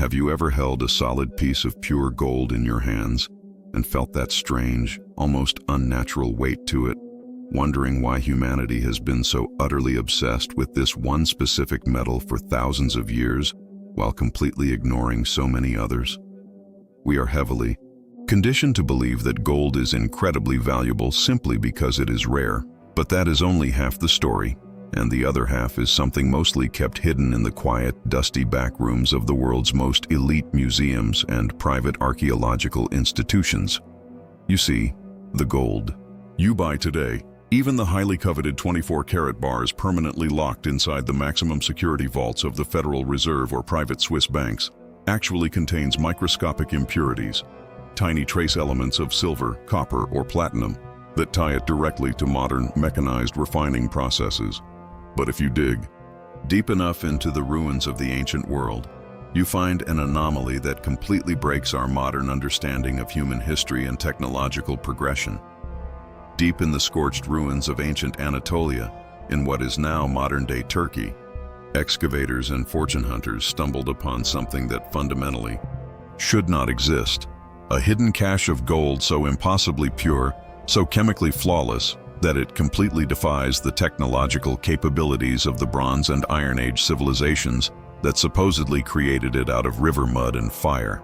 Have you ever held a solid piece of pure gold in your hands and felt that strange, almost unnatural weight to it, wondering why humanity has been so utterly obsessed with this one specific metal for thousands of years while completely ignoring so many others? We are heavily conditioned to believe that gold is incredibly valuable simply because it is rare, but that is only half the story, and the other half is something mostly kept hidden in the quiet, dusty back rooms of the world's most elite museums and private archaeological institutions. You see, the gold you buy today, even the highly coveted 24-karat bars permanently locked inside the maximum security vaults of the Federal Reserve or private Swiss banks, actually contains microscopic impurities, tiny trace elements of silver, copper, or platinum that tie it directly to modern mechanized refining processes. But if you dig deep enough into the ruins of the ancient world, you find an anomaly that completely breaks our modern understanding of human history and technological progression. Deep in the scorched ruins of ancient Anatolia, in what is now modern-day Turkey, excavators and fortune hunters stumbled upon something that fundamentally should not exist. A hidden cache of gold so impossibly pure, so chemically flawless, that it completely defies the technological capabilities of the Bronze and Iron Age civilizations that supposedly created it out of river mud and fire.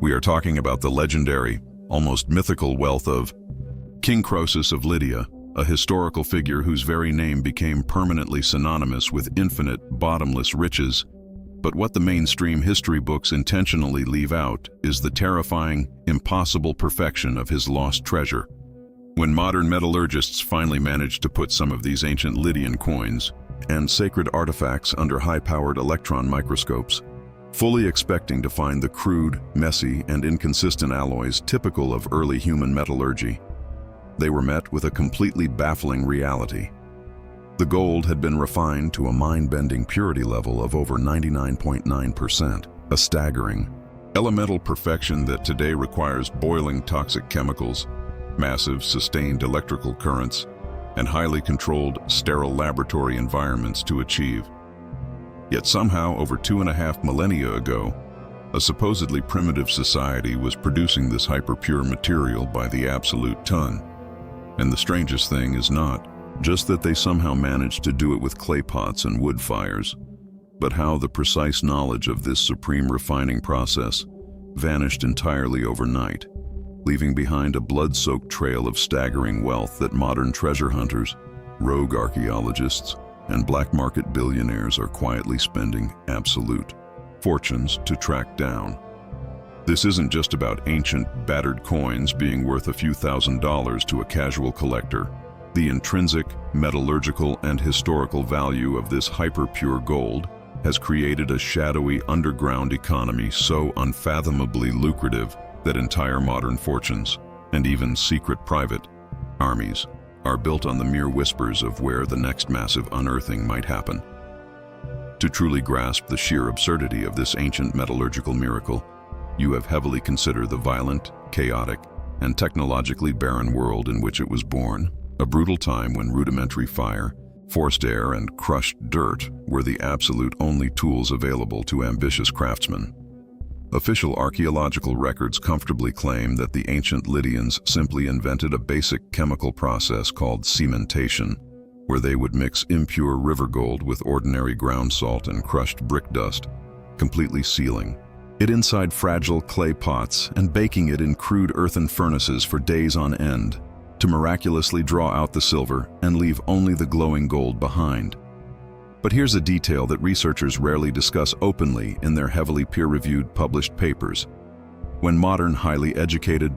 We are talking about the legendary, almost mythical wealth of King Croesus of Lydia, a historical figure whose very name became permanently synonymous with infinite, bottomless riches. But what the mainstream history books intentionally leave out is the terrifying, impossible perfection of his lost treasure. When modern metallurgists finally managed to put some of these ancient Lydian coins and sacred artifacts under high-powered electron microscopes, fully expecting to find the crude, messy, and inconsistent alloys typical of early human metallurgy, they were met with a completely baffling reality. The gold had been refined to a mind-bending purity level of over 99.9%, a staggering, elemental perfection that today requires boiling toxic chemicals, massive sustained electrical currents, and highly controlled, sterile laboratory environments to achieve. Yet somehow, over 2.5 millennia ago, a supposedly primitive society was producing this hyper-pure material by the absolute ton. And the strangest thing is not just that they somehow managed to do it with clay pots and wood fires, but how the precise knowledge of this supreme refining process vanished entirely overnight, leaving behind a blood-soaked trail of staggering wealth that modern treasure hunters, rogue archaeologists, and black market billionaires are quietly spending absolute fortunes to track down. This isn't just about ancient, battered coins being worth a few $1,000s to a casual collector. The intrinsic, metallurgical, and historical value of this hyper-pure gold has created a shadowy underground economy so unfathomably lucrative that entire modern fortunes, and even secret private armies, are built on the mere whispers of where the next massive unearthing might happen. To truly grasp the sheer absurdity of this ancient metallurgical miracle, you have heavily considered the violent, chaotic, and technologically barren world in which it was born, a brutal time when rudimentary fire, forced air, and crushed dirt were the absolute only tools available to ambitious craftsmen. Official archaeological records comfortably claim that the ancient Lydians simply invented a basic chemical process called cementation, where they would mix impure river gold with ordinary ground salt and crushed brick dust, completely sealing it inside fragile clay pots and baking it in crude earthen furnaces for days on end, to miraculously draw out the silver and leave only the glowing gold behind. But here's a detail that researchers rarely discuss openly in their heavily peer-reviewed published papers. When modern, highly educated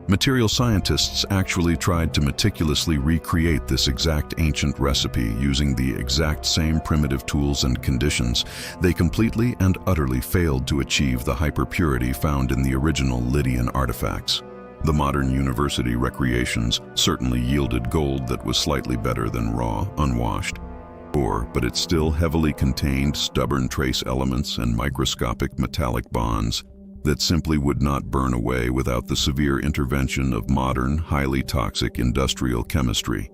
material scientists actually tried to meticulously recreate this exact ancient recipe using the exact same primitive tools and conditions, they completely and utterly failed to achieve the hyper-purity found in the original Lydian artifacts. The modern university recreations certainly yielded gold that was slightly better than raw, unwashed, but it still heavily contained stubborn trace elements and microscopic metallic bonds that simply would not burn away without the severe intervention of modern, highly toxic industrial chemistry.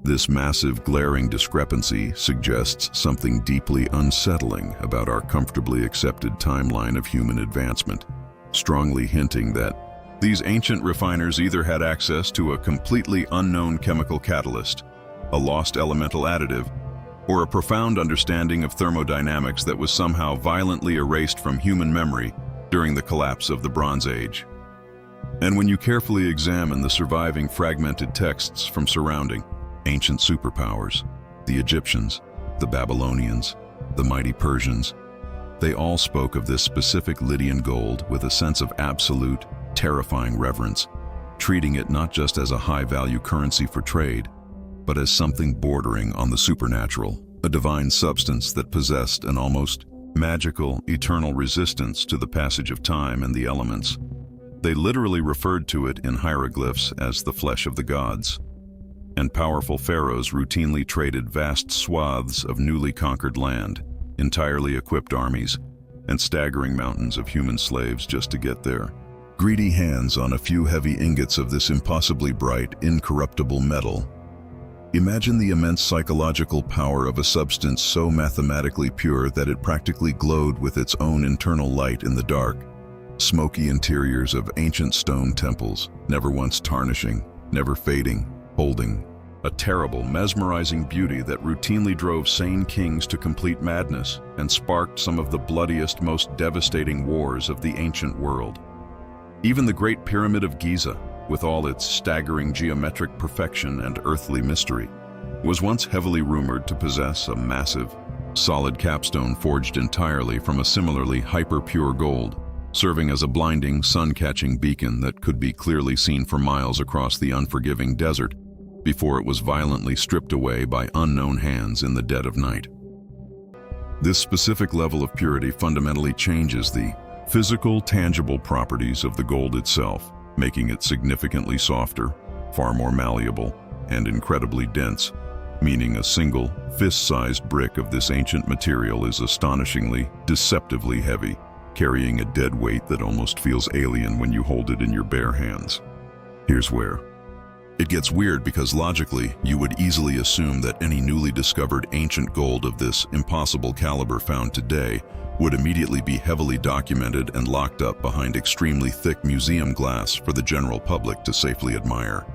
This massive, glaring discrepancy suggests something deeply unsettling about our comfortably accepted timeline of human advancement, strongly hinting that these ancient refiners either had access to a completely unknown chemical catalyst, a lost elemental additive, or a profound understanding of thermodynamics that was somehow violently erased from human memory during the collapse of the Bronze Age. And when you carefully examine the surviving fragmented texts from surrounding ancient superpowers, the Egyptians, the Babylonians, the mighty Persians, they all spoke of this specific Lydian gold with a sense of absolute, terrifying reverence, treating it not just as a high-value currency for trade, but as something bordering on the supernatural, a divine substance that possessed an almost magical, eternal resistance to the passage of time and the elements. They literally referred to it in hieroglyphs as the flesh of the gods. And powerful pharaohs routinely traded vast swaths of newly conquered land, entirely equipped armies, and staggering mountains of human slaves just to get there. Greedy hands on a few heavy ingots of this impossibly bright, incorruptible metal. Imagine the immense psychological power of a substance so mathematically pure that it practically glowed with its own internal light in the dark. Smoky interiors of ancient stone temples, never once tarnishing, never fading, holding a terrible, mesmerizing beauty that routinely drove sane kings to complete madness and sparked some of the bloodiest, most devastating wars of the ancient world. Even the Great Pyramid of Giza, with all its staggering geometric perfection and earthly mystery, was once heavily rumored to possess a massive, solid capstone forged entirely from a similarly hyper-pure gold, serving as a blinding, sun-catching beacon that could be clearly seen for miles across the unforgiving desert before it was violently stripped away by unknown hands in the dead of night. This specific level of purity fundamentally changes the physical, tangible properties of the gold itself, making it significantly softer, far more malleable, and incredibly dense, meaning a single, fist-sized brick of this ancient material is astonishingly, deceptively heavy, carrying a dead weight that almost feels alien when you hold it in your bare hands. Here's where it gets weird, because logically, you would easily assume that any newly discovered ancient gold of this impossible caliber found today would immediately be heavily documented and locked up behind extremely thick museum glass for the general public to safely admire.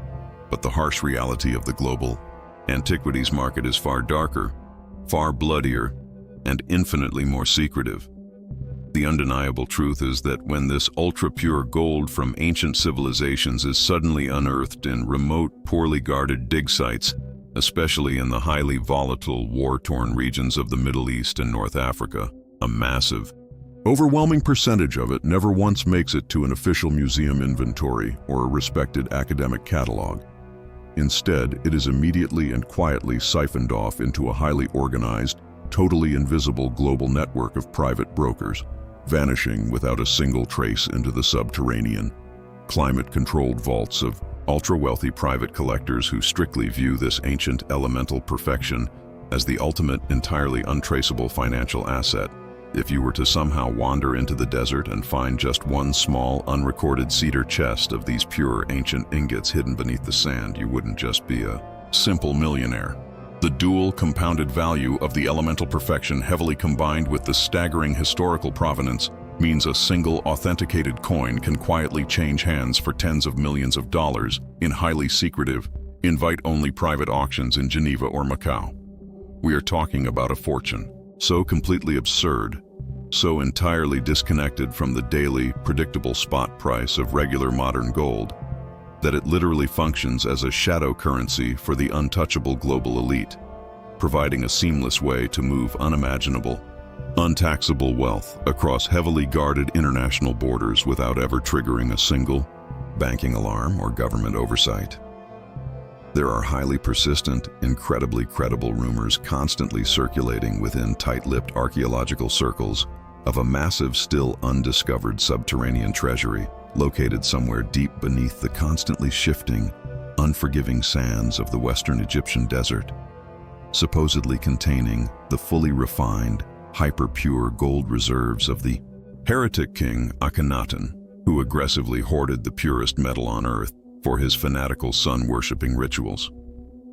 But the harsh reality of the global antiquities market is far darker, far bloodier, and infinitely more secretive. The undeniable truth is that when this ultra-pure gold from ancient civilizations is suddenly unearthed in remote, poorly guarded dig sites, especially in the highly volatile, war-torn regions of the Middle East and North Africa, a massive, overwhelming percentage of it never once makes it to an official museum inventory or a respected academic catalog. Instead, it is immediately and quietly siphoned off into a highly organized, totally invisible global network of private brokers, vanishing without a single trace into the subterranean, climate-controlled vaults of ultra-wealthy private collectors who strictly view this ancient elemental perfection as the ultimate, entirely untraceable financial asset. If you were to somehow wander into the desert and find just one small, unrecorded cedar chest of these pure ancient ingots hidden beneath the sand, you wouldn't just be a simple millionaire. The dual, compounded value of the elemental perfection heavily combined with the staggering historical provenance means a single authenticated coin can quietly change hands for tens of millions of dollars in highly secretive, invite-only private auctions in Geneva or Macau. We are talking about a fortune so completely absurd, so entirely disconnected from the daily, predictable spot price of regular modern gold, that it literally functions as a shadow currency for the untouchable global elite, providing a seamless way to move unimaginable, untaxable wealth across heavily guarded international borders without ever triggering a single banking alarm or government oversight. There are highly persistent, incredibly credible rumors constantly circulating within tight-lipped archaeological circles of a massive, still undiscovered subterranean treasury located somewhere deep beneath the constantly shifting, unforgiving sands of the western Egyptian desert, supposedly containing the fully refined, hyper-pure gold reserves of the heretic king Akhenaten, who aggressively hoarded the purest metal on earth for his fanatical sun-worshipping rituals.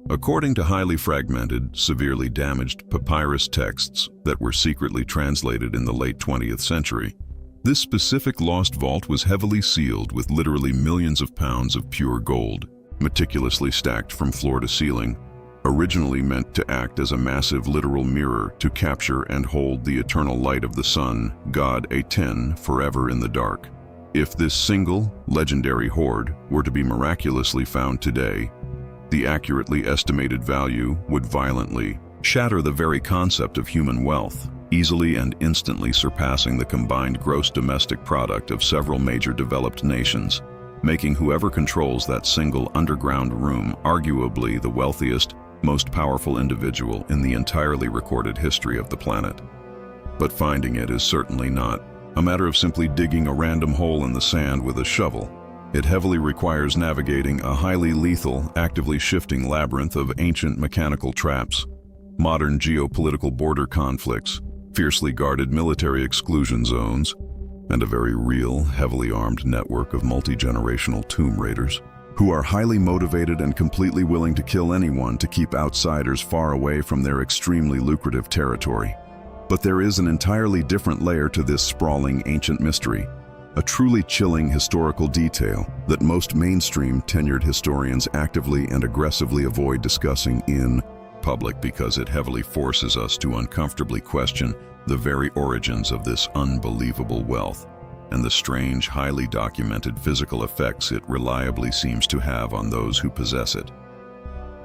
According to highly fragmented, severely damaged papyrus texts that were secretly translated in the late 20th century, this specific lost vault was heavily sealed with literally millions of pounds of pure gold, meticulously stacked from floor to ceiling, originally meant to act as a massive literal mirror to capture and hold the eternal light of the sun, God Aten, forever in the dark. If this single, legendary hoard were to be miraculously found today, the accurately estimated value would violently shatter the very concept of human wealth, easily and instantly surpassing the combined gross domestic product of several major developed nations, making whoever controls that single underground room arguably the wealthiest, most powerful individual in the entirely recorded history of the planet. But finding it is certainly not a matter of simply digging a random hole in the sand with a shovel. It heavily requires navigating a highly lethal, actively shifting labyrinth of ancient mechanical traps, modern geopolitical border conflicts, fiercely guarded military exclusion zones, and a very real, heavily armed network of multi-generational tomb raiders, who are highly motivated and completely willing to kill anyone to keep outsiders far away from their extremely lucrative territory. But there is an entirely different layer to this sprawling ancient mystery, a truly chilling historical detail that most mainstream tenured historians actively and aggressively avoid discussing in public because it heavily forces us to uncomfortably question the very origins of this unbelievable wealth and the strange, highly documented physical effects it reliably seems to have on those who possess it.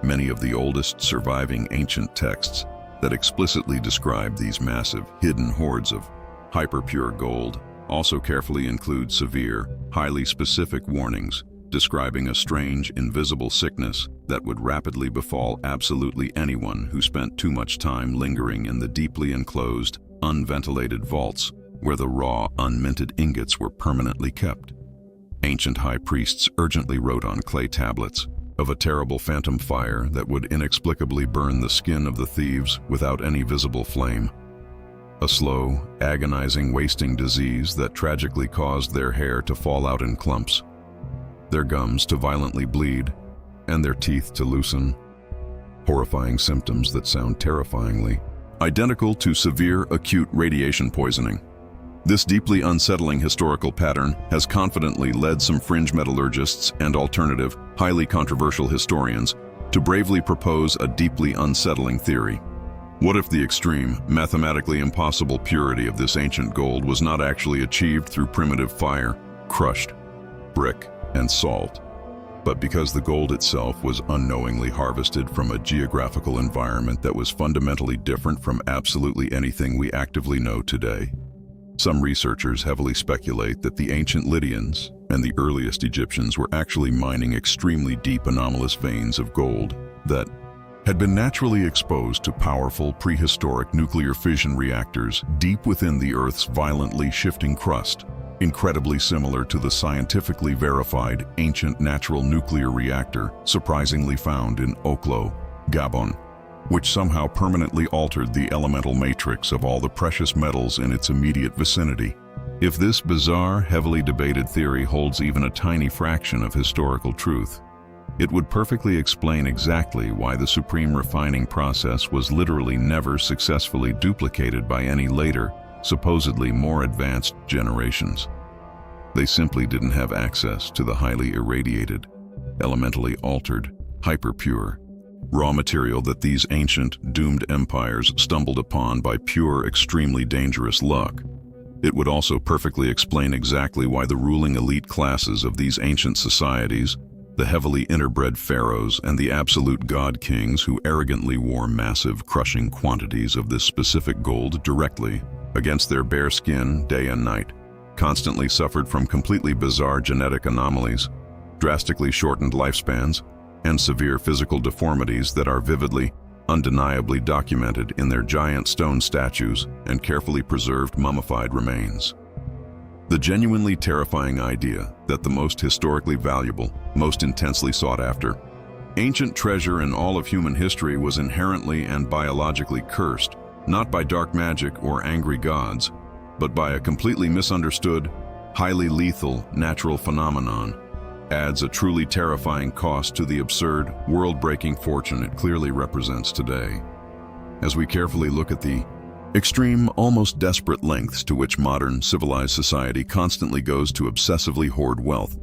Many of the oldest surviving ancient texts that explicitly describe these massive, hidden hoards of hyper-pure gold also carefully include severe, highly specific warnings describing a strange, invisible sickness that would rapidly befall absolutely anyone who spent too much time lingering in the deeply enclosed, unventilated vaults where the raw, unminted ingots were permanently kept. Ancient high priests urgently wrote on clay tablets of a terrible phantom fire that would inexplicably burn the skin of the thieves without any visible flame. A slow, agonizing wasting disease that tragically caused their hair to fall out in clumps, their gums to violently bleed, and their teeth to loosen. Horrifying symptoms that sound terrifyingly identical to severe acute radiation poisoning. This deeply unsettling historical pattern has confidently led some fringe metallurgists and alternative, highly controversial historians to bravely propose a deeply unsettling theory. What if the extreme, mathematically impossible purity of this ancient gold was not actually achieved through primitive fire, crushed brick, and salt, but because the gold itself was unknowingly harvested from a geographical environment that was fundamentally different from absolutely anything we actively know today? Some researchers heavily speculate that the ancient Lydians and the earliest Egyptians were actually mining extremely deep anomalous veins of gold that had been naturally exposed to powerful prehistoric nuclear fission reactors deep within the Earth's violently shifting crust, incredibly similar to the scientifically verified ancient natural nuclear reactor surprisingly found in Oklo, Gabon, which somehow permanently altered the elemental matrix of all the precious metals in its immediate vicinity. If this bizarre, heavily debated theory holds even a tiny fraction of historical truth, it would perfectly explain exactly why the supreme refining process was literally never successfully duplicated by any later, supposedly more advanced generations. They simply didn't have access to the highly irradiated, elementally altered, hyper-pure, raw material that these ancient, doomed empires stumbled upon by pure, extremely dangerous luck. It would also perfectly explain exactly why the ruling elite classes of these ancient societies, the heavily interbred pharaohs and the absolute god kings who arrogantly wore massive, crushing quantities of this specific gold directly against their bare skin day and night, constantly suffered from completely bizarre genetic anomalies, drastically shortened lifespans, and severe physical deformities that are vividly, undeniably documented in their giant stone statues and carefully preserved mummified remains. The genuinely terrifying idea that the most historically valuable, most intensely sought after, ancient treasure in all of human history was inherently and biologically cursed, not by dark magic or angry gods, but by a completely misunderstood, highly lethal natural phenomenon, adds a truly terrifying cost to the absurd, world-breaking fortune it clearly represents today. As we carefully look at the extreme, almost desperate lengths to which modern, civilized society constantly goes to obsessively hoard wealth,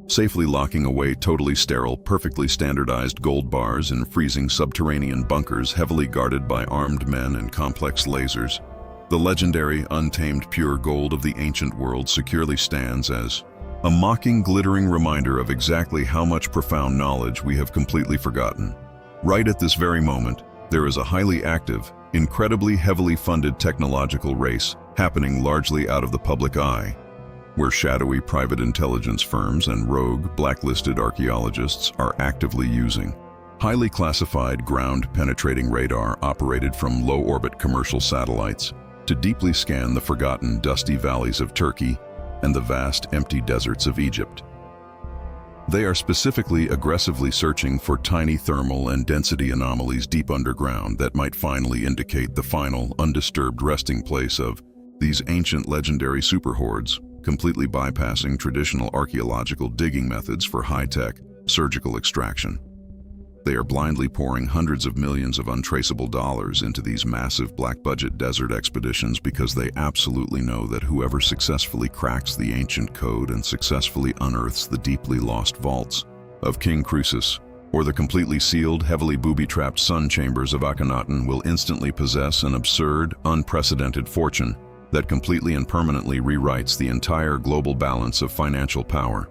safely locking away totally sterile, perfectly standardized gold bars in freezing subterranean bunkers heavily guarded by armed men and complex lasers, the legendary, untamed pure gold of the ancient world securely stands as a mocking, glittering reminder of exactly how much profound knowledge we have completely forgotten. Right at this very moment, there is a highly active, incredibly heavily funded technological race happening largely out of the public eye, where shadowy private intelligence firms and rogue, blacklisted archaeologists are actively using highly classified ground-penetrating radar operated from low-orbit commercial satellites to deeply scan the forgotten dusty valleys of Turkey and the vast empty deserts of Egypt. They are specifically aggressively searching for tiny thermal and density anomalies deep underground that might finally indicate the final, undisturbed resting place of these ancient legendary superhordes, completely bypassing traditional archaeological digging methods for high-tech, surgical extraction. They are blindly pouring hundreds of millions of untraceable dollars into these massive black-budget desert expeditions because they absolutely know that whoever successfully cracks the ancient code and successfully unearths the deeply lost vaults of King Croesus, or the completely sealed, heavily booby-trapped sun chambers of Akhenaten will instantly possess an absurd, unprecedented fortune that completely and permanently rewrites the entire global balance of financial power.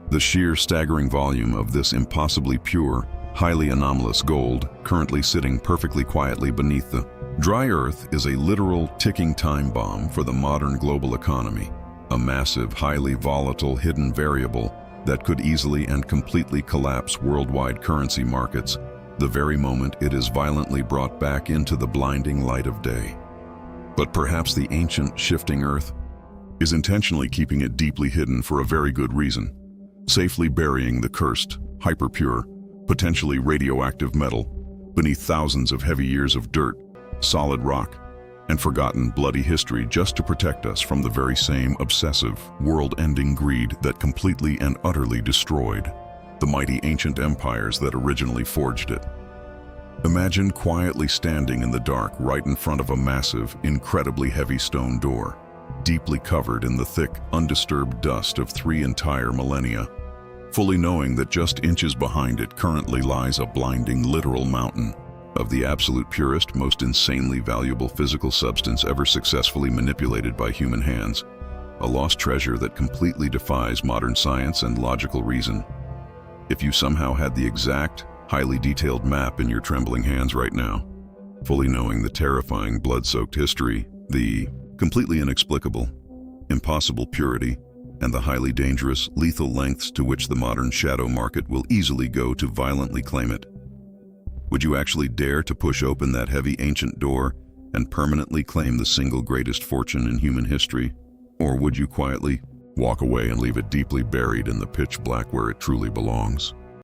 The sheer staggering volume of this impossibly pure, highly anomalous gold currently sitting perfectly quietly beneath the dry earth is a literal ticking time bomb for the modern global economy, a massive, highly volatile hidden variable that could easily and completely collapse worldwide currency markets the very moment it is violently brought back into the blinding light of day. But perhaps the ancient, shifting Earth is intentionally keeping it deeply hidden for a very good reason, safely burying the cursed, hyper-pure, potentially radioactive metal beneath thousands of heavy years of dirt, solid rock, and forgotten bloody history just to protect us from the very same obsessive, world-ending greed that completely and utterly destroyed the mighty ancient empires that originally forged it. Imagine quietly standing in the dark right in front of a massive, incredibly heavy stone door, deeply covered in the thick, undisturbed dust of 3 entire millennia, fully knowing that just inches behind it currently lies a blinding, literal mountain of the absolute purest, most insanely valuable physical substance ever successfully manipulated by human hands, a lost treasure that completely defies modern science and logical reason. If you somehow had the exact, highly detailed map in your trembling hands right now, fully knowing the terrifying blood-soaked history, the completely inexplicable, impossible purity, and the highly dangerous, lethal lengths to which the modern shadow market will easily go to violently claim it, would you actually dare to push open that heavy ancient door and permanently claim the single greatest fortune in human history? Or would you quietly walk away and leave it deeply buried in the pitch black where it truly belongs?